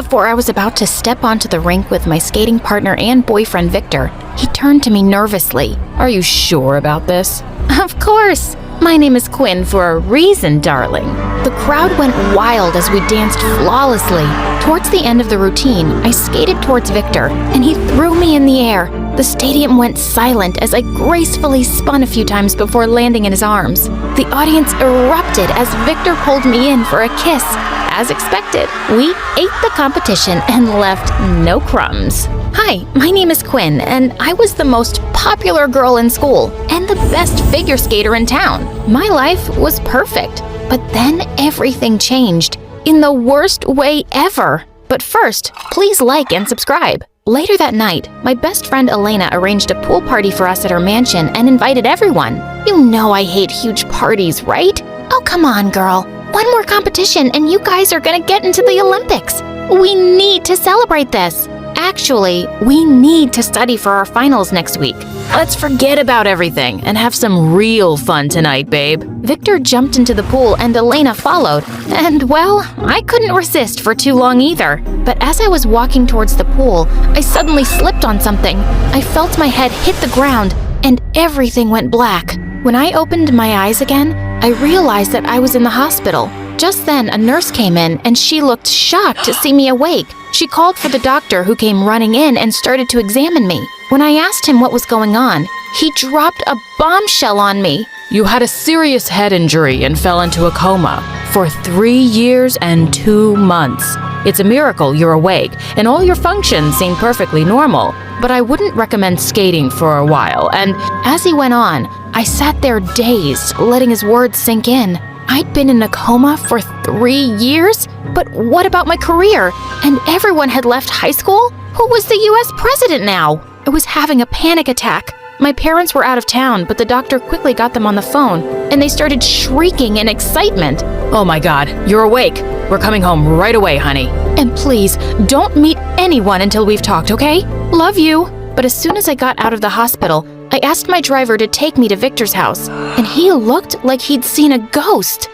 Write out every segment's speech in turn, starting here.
before I was about to step onto the rink with my skating partner and boyfriend Victor, he turned to me nervously. Are you sure about this? Of course! My name is Quinn for a reason, darling. The crowd went wild as we danced flawlessly. Towards the end of the routine, I skated towards Victor, and he threw me in the air. The stadium went silent as I gracefully spun a few times before landing in his arms. The audience erupted as Victor pulled me in for a kiss. As expected, we ate the competition and left no crumbs. Hi, my name is Quinn, and I was the most popular girl in school and the best figure skater in town. My life was perfect, but then everything changed in the worst way ever. But first, please like and subscribe. Later that night, my best friend Elena arranged a pool party for us at her mansion and invited everyone. You know I hate huge parties, right? Oh, come on, girl. One more competition and you guys are gonna get into the Olympics. We need to celebrate this. Actually, we need to study for our finals next week. Let's forget about everything and have some real fun tonight, babe. Victor jumped into the pool and Elena followed. And well, I couldn't resist for too long either. But as I was walking towards the pool, I suddenly slipped on something. I felt my head hit the ground and everything went black. When I opened my eyes again, I realized that I was in the hospital. Just then, a nurse came in and she looked shocked to see me awake. She called for the doctor who came running in and started to examine me. When I asked him what was going on, he dropped a bombshell on me. You had a serious head injury and fell into a coma for 3 years and 2 months. It's a miracle you're awake and all your functions seem perfectly normal. But I wouldn't recommend skating for a while. And as he went on, I sat there dazed, letting his words sink in. I'd been in a coma for 3 years? But what about my career? And everyone had left high school? Who was the US president now? I was having a panic attack. My parents were out of town, but the doctor quickly got them on the phone, and they started shrieking in excitement. Oh my God, you're awake. We're coming home right away, honey. And please, don't meet anyone until we've talked, okay? Love you. But as soon as I got out of the hospital, I asked my driver to take me to Victor's house, and he looked like he'd seen a ghost.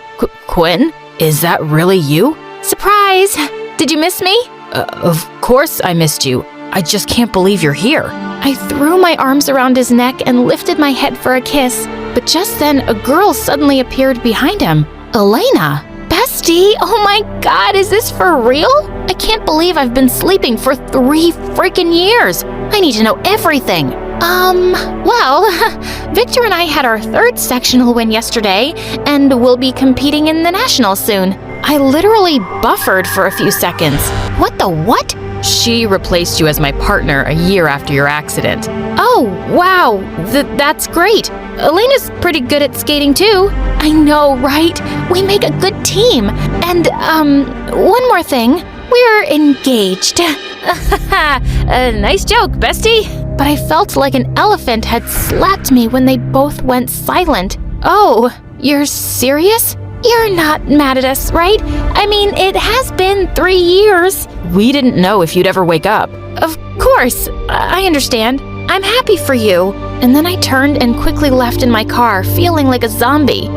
Quinn, is that really you? Surprise! Did you miss me? Of course I missed you. I just can't believe you're here. I threw my arms around his neck and lifted my head for a kiss. But just then, a girl suddenly appeared behind him. Elena! Bestie! Oh my God, is this for real? I can't believe I've been sleeping for 3 freaking years. I need to know everything. Well, Victor and I had our 3rd sectional win yesterday, and we'll be competing in the nationals soon. I literally buffered for a few seconds. What the what? She replaced you as my partner a year after your accident. Oh, wow. That's great. Elena's pretty good at skating too. I know, right? We make a good team. And, one more thing. We're engaged. Nice joke, bestie. But I felt like an elephant had slapped me when they both went silent. Oh, you're serious? You're not mad at us, right? I mean, it has been 3 years. We didn't know if you'd ever wake up. Of course, I understand. I'm happy for you. And then I turned and quickly left in my car, feeling like a zombie.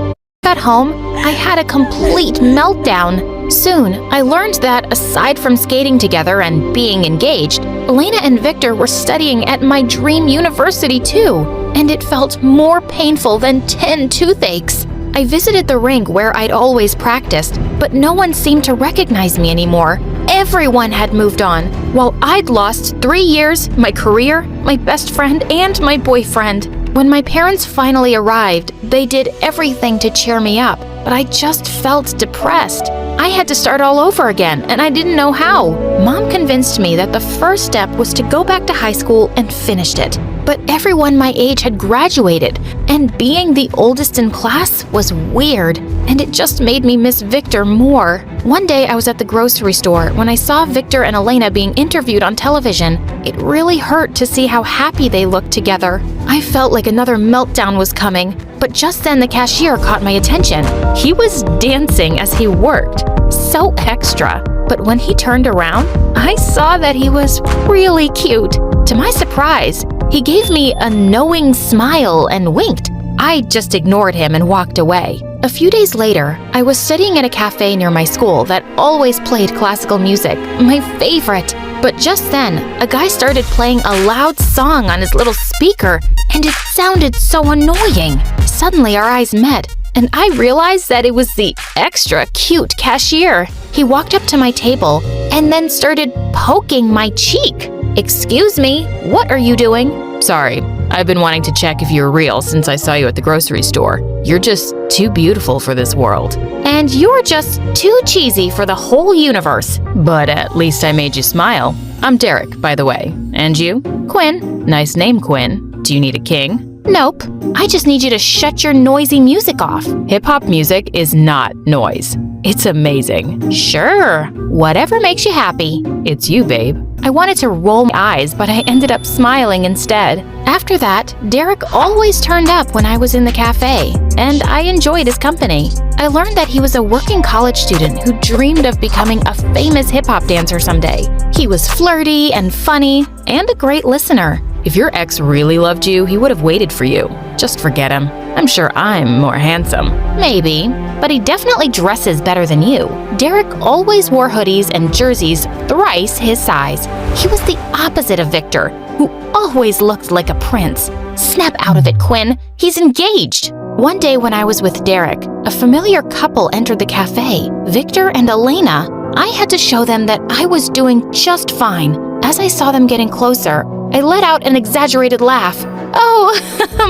Got home, I had a complete meltdown. Soon, I learned that aside from skating together and being engaged, Elena and Victor were studying at my dream university too. And it felt more painful than 10 toothaches. I visited the rink where I'd always practiced, but no one seemed to recognize me anymore. Everyone had moved on, while I'd lost 3 years, my career, my best friend, and my boyfriend. When my parents finally arrived, they did everything to cheer me up, but I just felt depressed. I had to start all over again, and I didn't know how. Mom convinced me that the first step was to go back to high school and finished it. But everyone my age had graduated, and being the oldest in class was weird, and it just made me miss Victor more. One day I was at the grocery store when I saw Victor and Elena being interviewed on television. It really hurt to see how happy they looked together. I felt like another meltdown was coming, but just then the cashier caught my attention. He was dancing as he worked. So extra. But when he turned around, I saw that he was really cute. To my surprise, he gave me a knowing smile and winked. I just ignored him and walked away. A few days later, I was studying at a cafe near my school that always played classical music, my favorite. But just then, a guy started playing a loud song on his little speaker, and it sounded so annoying. Suddenly, our eyes met, and I realized that it was the extra cute cashier. He walked up to my table and then started poking my cheek. "Excuse me, what are you doing?" Sorry, I've been wanting to check if you're real since I saw you at the grocery store. You're just too beautiful for this world. "And you're just too cheesy for the whole universe." But at least I made you smile. I'm Derek, by the way. And you? "Quinn." Nice name, Quinn. Do you need a king? "Nope. I just need you to shut your noisy music off." Hip-hop music is not noise. It's amazing. "Sure. Whatever makes you happy." It's you, babe. I wanted to roll my eyes, but I ended up smiling instead. After that, Derek always turned up when I was in the cafe, and I enjoyed his company. I learned that he was a working college student who dreamed of becoming a famous hip-hop dancer someday. He was flirty and funny, and a great listener. If your ex really loved you, he would have waited for you. Just forget him. I'm sure I'm more handsome. Maybe, but he definitely dresses better than you. Derek always wore hoodies and jerseys thrice his size. He was the opposite of Victor, who always looked like a prince. Snap out of it, Quinn. He's engaged. One day when I was with Derek, a familiar couple entered the cafe, Victor and Elena. I had to show them that I was doing just fine. As I saw them getting closer, I let out an exaggerated laugh. "Oh,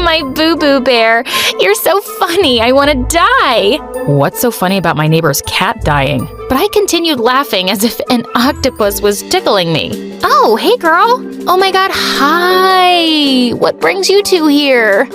my boo-boo bear. You're so funny. I want to die." What's so funny about my neighbor's cat dying? But I continued laughing as if an octopus was tickling me. "Oh, hey girl. Oh my god, hi. What brings you two here?"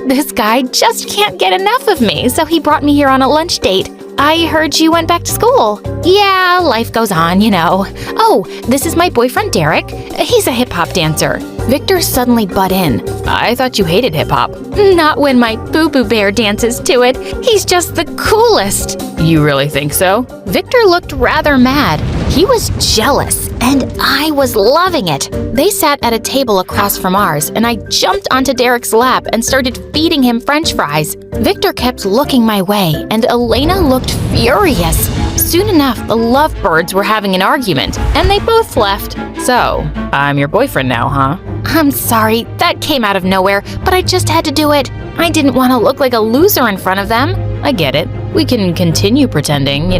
"This guy just can't get enough of me, so he brought me here on a lunch date. I heard you went back to school." "Yeah, life goes on, you know." "Oh, this is my boyfriend Derek. He's a hip-hop dancer." Victor suddenly butt in. I thought you hated hip-hop. "Not when my boo-boo bear dances to it. He's just the coolest." You really think so? Victor looked rather mad. He was jealous, and I was loving it. They sat at a table across from ours, and I jumped onto Derek's lap and started feeding him French fries. Victor kept looking my way, and Elena looked furious. Soon enough, the lovebirds were having an argument, and they both left. So, I'm your boyfriend now, huh? "I'm sorry, that came out of nowhere, but I just had to do it. I didn't want to look like a loser in front of them." I get it. We can continue pretending,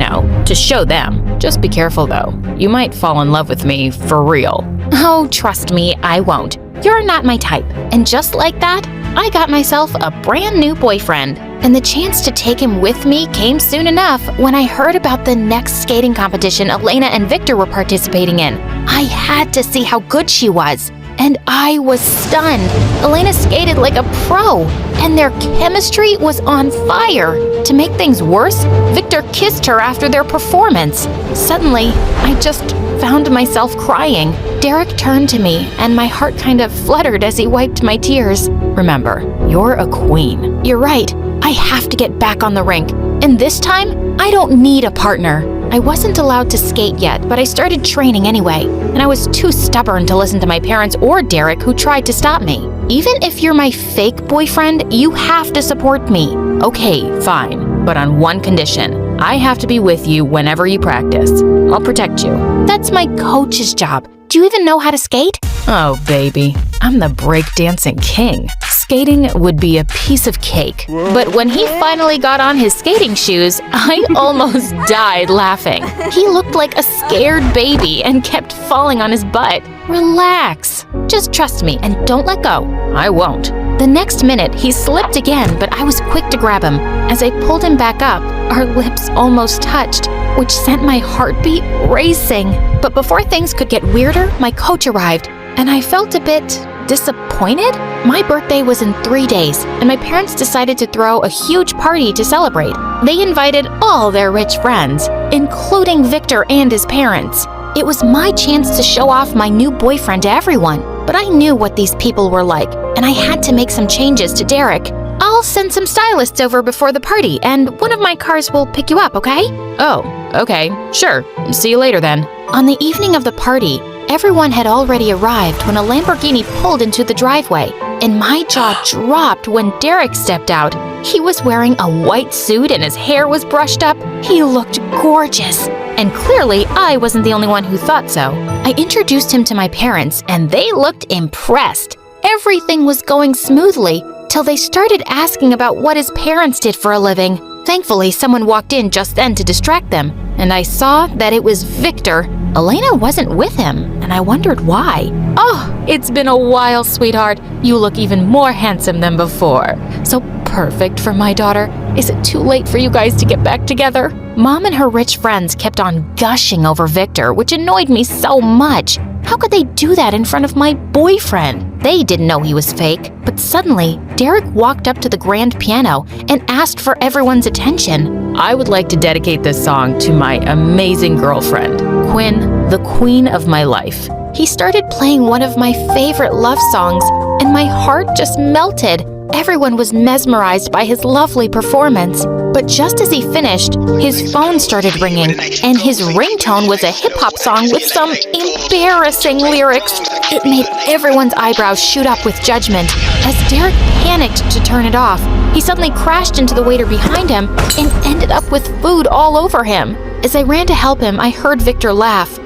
to show them. Just be careful, though. You might fall in love with me for real. "Oh, trust me, I won't. You're not my type." And just like that, I got myself a brand new boyfriend. And the chance to take him with me came soon enough when I heard about the next skating competition Elena and Victor were participating in. I had to see how good she was. And I was stunned. Elena skated like a pro, and their chemistry was on fire. To make things worse, Victor kissed her after their performance. Suddenly, I just found myself crying. Derek turned to me, and my heart kind of fluttered as he wiped my tears. Remember, you're a queen. "You're right. I have to get back on the rink. And this time, I don't need a partner." I wasn't allowed to skate yet, but I started training anyway, and I was too stubborn to listen to my parents or Derek, who tried to stop me. "Even if you're my fake boyfriend, you have to support me." Okay, fine, but on one condition. I have to be with you whenever you practice. I'll protect you. "That's my coach's job. Do you even know how to skate?" Oh, baby, I'm the breakdancing king. Skating would be a piece of cake. But when he finally got on his skating shoes, I almost died laughing. He looked like a scared baby and kept falling on his butt. "Relax. Just trust me and don't let go." I won't. The next minute, he slipped again, but I was quick to grab him. As I pulled him back up, our lips almost touched, which sent my heartbeat racing. But before things could get weirder, my coach arrived, and I felt a bit disappointed. My birthday was in 3 days, and my parents decided to throw a huge party to celebrate. They invited all their rich friends, including Victor and his parents. It was my chance to show off my new boyfriend to everyone, but I knew what these people were like, and I had to make some changes to Derek. "I'll send some stylists over before the party, and one of my cars will pick you up, okay?" Oh, okay, sure. See you later then. On the evening of the party, everyone had already arrived when a Lamborghini pulled into the driveway, and my jaw dropped when Derek stepped out. He was wearing a white suit and his hair was brushed up. He looked gorgeous. And clearly, I wasn't the only one who thought so. I introduced him to my parents, and they looked impressed. Everything was going smoothly till they started asking about what his parents did for a living. Thankfully, someone walked in just then to distract them, and I saw that it was Victor. Elena wasn't with him, and I wondered why. Oh, it's been a while, sweetheart. You look even more handsome than before. So perfect for my daughter. Is it too late for you guys to get back together? Mom and her rich friends kept on gushing over Victor, which annoyed me so much. How could they do that in front of my boyfriend? They didn't know he was fake. But suddenly, Derek walked up to the grand piano and asked for everyone's attention. I would like to dedicate this song to my amazing girlfriend, Quinn, the queen of my life. He started playing one of my favorite love songs, and my heart just melted. Everyone was mesmerized by his lovely performance. But just as he finished, his phone started ringing, and his ringtone was a hip-hop song with some embarrassing lyrics. It made everyone's eyebrows shoot up with judgment. As Derek panicked to turn it off, he suddenly crashed into the waiter behind him and ended up with food all over him. As I ran to help him, I heard Victor laugh.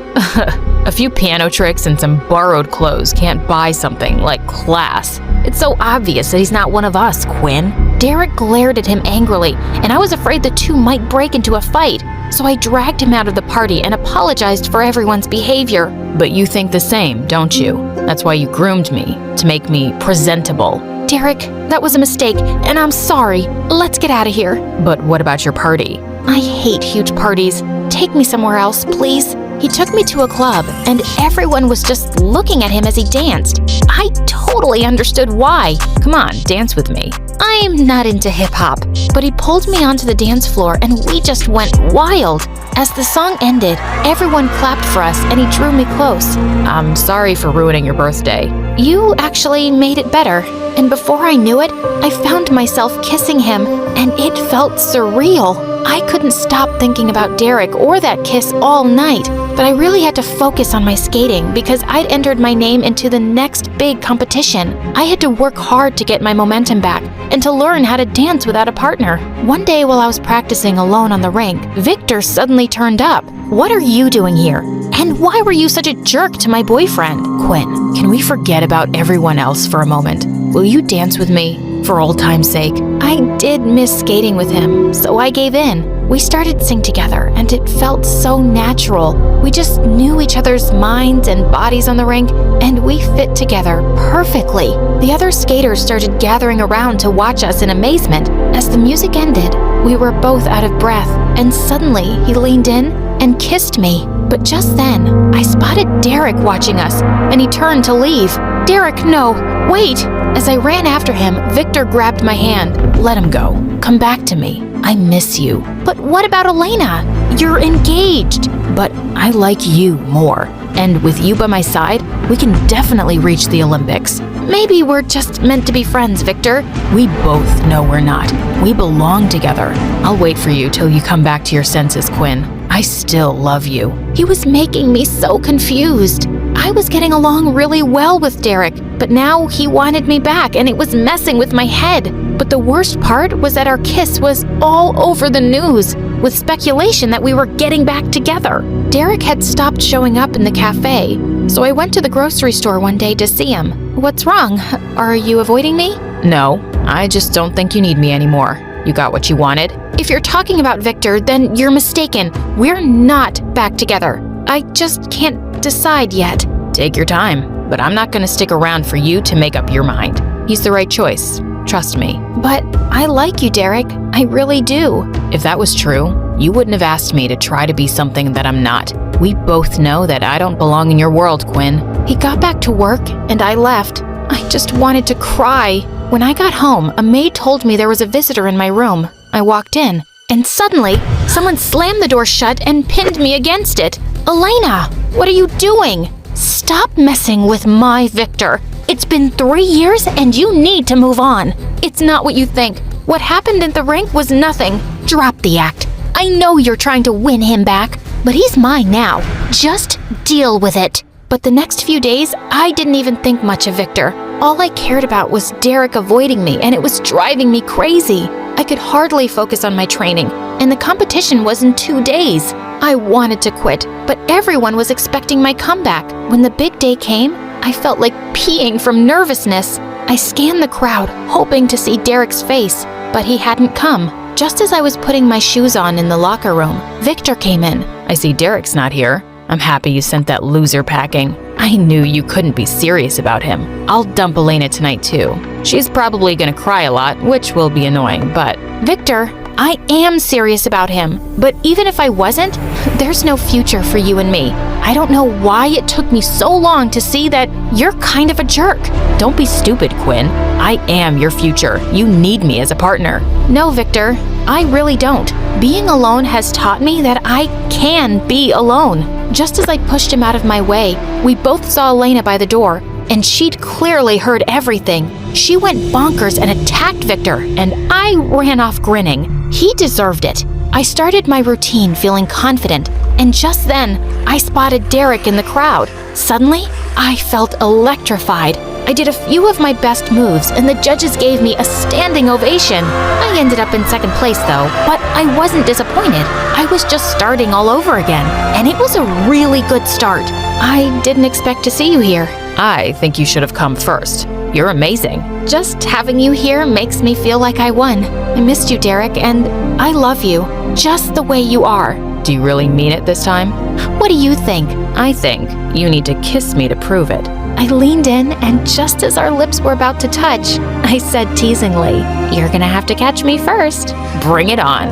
A few piano tricks and some borrowed clothes can't buy something like class. It's so obvious that he's not one of us, Quinn. Derek glared at him angrily, and I was afraid the two might break into a fight. So I dragged him out of the party and apologized for everyone's behavior. But you think the same, don't you? That's why you groomed me, to make me presentable. Derek, that was a mistake, and I'm sorry. Let's get out of here. But what about your party? I hate huge parties. Take me somewhere else, please. He took me to a club, and everyone was just looking at him as he danced. I totally understood why. Come on, dance with me. I'm not into hip-hop, but he pulled me onto the dance floor, and we just went wild. As the song ended, everyone clapped for us, and he drew me close. I'm sorry for ruining your birthday. You actually made it better, and before I knew it, I found myself kissing him, and it felt surreal. I couldn't stop thinking about Derek or that kiss all night, but I really had to focus on my skating because I'd entered my name into the next big competition. I had to work hard to get my momentum back and to learn how to dance without a partner. One day while I was practicing alone on the rink, Victor suddenly turned up. What are you doing here? And why were you such a jerk to my boyfriend? Quinn, can we forget about everyone else for a moment? Will you dance with me, for old time's sake? I did miss skating with him, so I gave in. We started to sing together, and it felt so natural. We just knew each other's minds and bodies on the rink, and we fit together perfectly. The other skaters started gathering around to watch us in amazement. As the music ended, we were both out of breath, and suddenly he leaned in and kissed me. But just then, I spotted Derek watching us, and he turned to leave. Derek, no, wait! As I ran after him, Victor grabbed my hand. Let him go. Come back to me. I miss you. But what about Elena? You're engaged. But I like you more. And with you by my side, we can definitely reach the Olympics. Maybe we're just meant to be friends, Victor. We both know we're not. We belong together. I'll wait for you till you come back to your senses, Quinn. I still love you. He was making me so confused. I was getting along really well with Derek, but now he wanted me back and it was messing with my head. But the worst part was that our kiss was all over the news, with speculation that we were getting back together. Derek had stopped showing up in the cafe, so I went to the grocery store one day to see him. What's wrong? Are you avoiding me? No, I just don't think you need me anymore. You got what you wanted? If you're talking about Victor, then you're mistaken. We're not back together. I just can't decide yet. Take your time, but I'm not going to stick around for you to make up your mind. He's the right choice. Trust me. But I like you, Derek. I really do. If that was true, you wouldn't have asked me to try to be something that I'm not. We both know that I don't belong in your world, Quinn. He got back to work, and I left. I just wanted to cry. When I got home, a maid told me there was a visitor in my room. I walked in, and suddenly, someone slammed the door shut and pinned me against it. Elena, what are you doing? Stop messing with my Victor. It's been 3 years and you need to move on. It's not what you think. What happened at the rink was nothing. Drop the act. I know you're trying to win him back, but he's mine now. Just deal with it. But the next few days, I didn't even think much of Victor. All I cared about was Derek avoiding me, and it was driving me crazy. I could hardly focus on my training, and the competition was in 2 days. I wanted to quit, but everyone was expecting my comeback. When the big day came, I felt like peeing from nervousness. I scanned the crowd, hoping to see Derek's face, but he hadn't come. Just as I was putting my shoes on in the locker room, Victor came in. I see Derek's not here. I'm happy you sent that loser packing. I knew you couldn't be serious about him. I'll dump Elena tonight too. She's probably gonna cry a lot, which will be annoying, but… Victor, I am serious about him. But even if I wasn't, there's no future for you and me. I don't know why it took me so long to see that you're kind of a jerk. Don't be stupid, Quinn. I am your future. You need me as a partner. No, Victor, I really don't. Being alone has taught me that I can be alone. Just as I pushed him out of my way, we both saw Elena by the door, and she'd clearly heard everything. She went bonkers and attacked Victor, and I ran off grinning. He deserved it. I started my routine feeling confident, and just then, I spotted Derek in the crowd. Suddenly, I felt electrified. I did a few of my best moves, and the judges gave me a standing ovation. I ended up in second place, though, but I wasn't disappointed. I was just starting all over again, and it was a really good start. I didn't expect to see you here. I think you should have come first. You're amazing. Just having you here makes me feel like I won. I missed you, Derek, and I love you, just the way you are. Do you really mean it this time? What do you think? I think you need to kiss me to prove it. I leaned in, and just as our lips were about to touch, I said teasingly, "You're gonna have to catch me first." Bring it on.